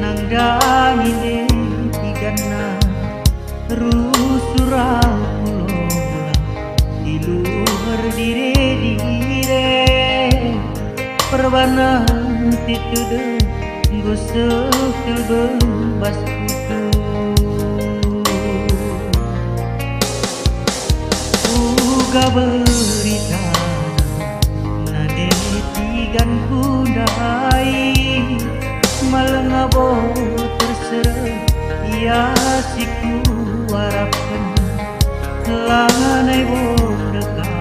nangdangine tigana rusurah pulola diluhur dire perbana titude gusuk terbebas kutu uga berita nade tigan kudai malengabo terserah ya siku harapkan langanai bodekasa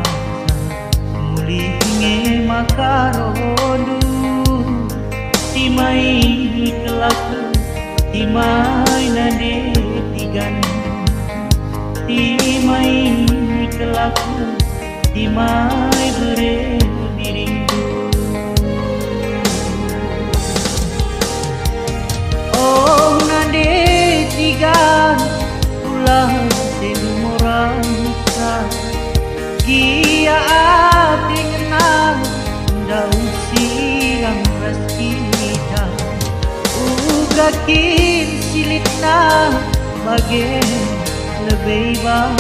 mulinge makarodu timai kelaku timai nade tigan timai kelaku timai bere biringdu oh nade tigan ulah demorasa kia ati kenal daun siang raskita ugakin silitna bagai lebih bah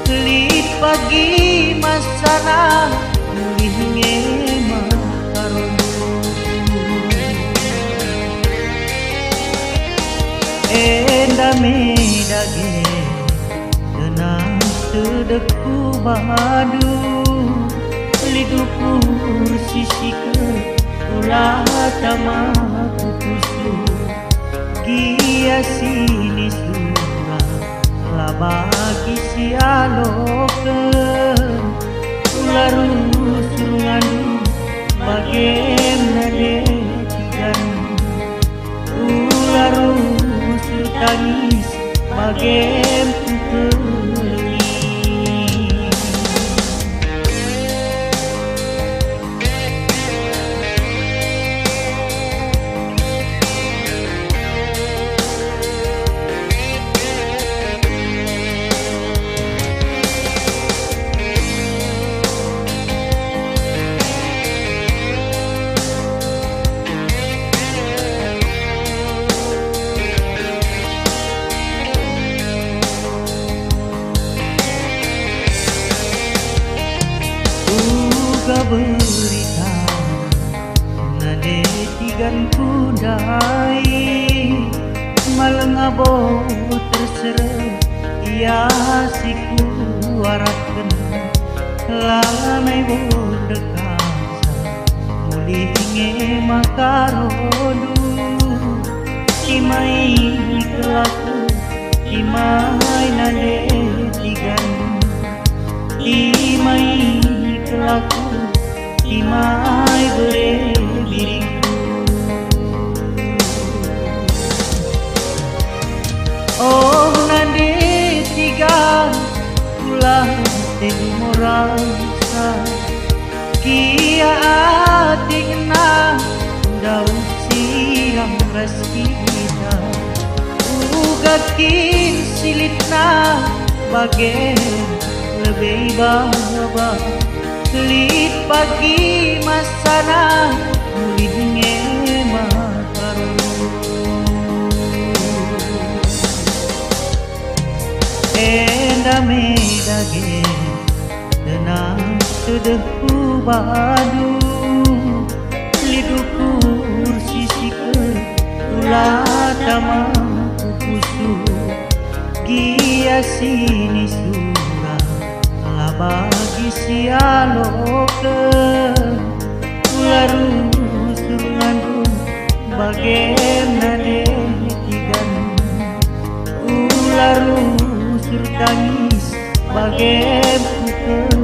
kelit pagi masana mulihnya makarodu enda medage tenang sedeku badu lidukur sisike ulah tama kukusu kia sini surah labagi sialoken ularus nganu bagaimana tigan ularus tangis bagaimana berita nade tigan kudai malengabo terserah ya siku harapkan langanai bodekasa mulinge makarodu timai kelaku timai nade tigan timai kelaku timai bere biringku oh nade tigan ulah demorasa kia ati kenang daun siang raskita ugakin silitna bagai lebih bah kelit pagi masana mulihnya makarodu enda medage tenang sedeku badu lidukur sisike ulah tama kukusu gia sini surah labagi sialoken ularus ngandung bagaimana tigan ularus tangis bagaimana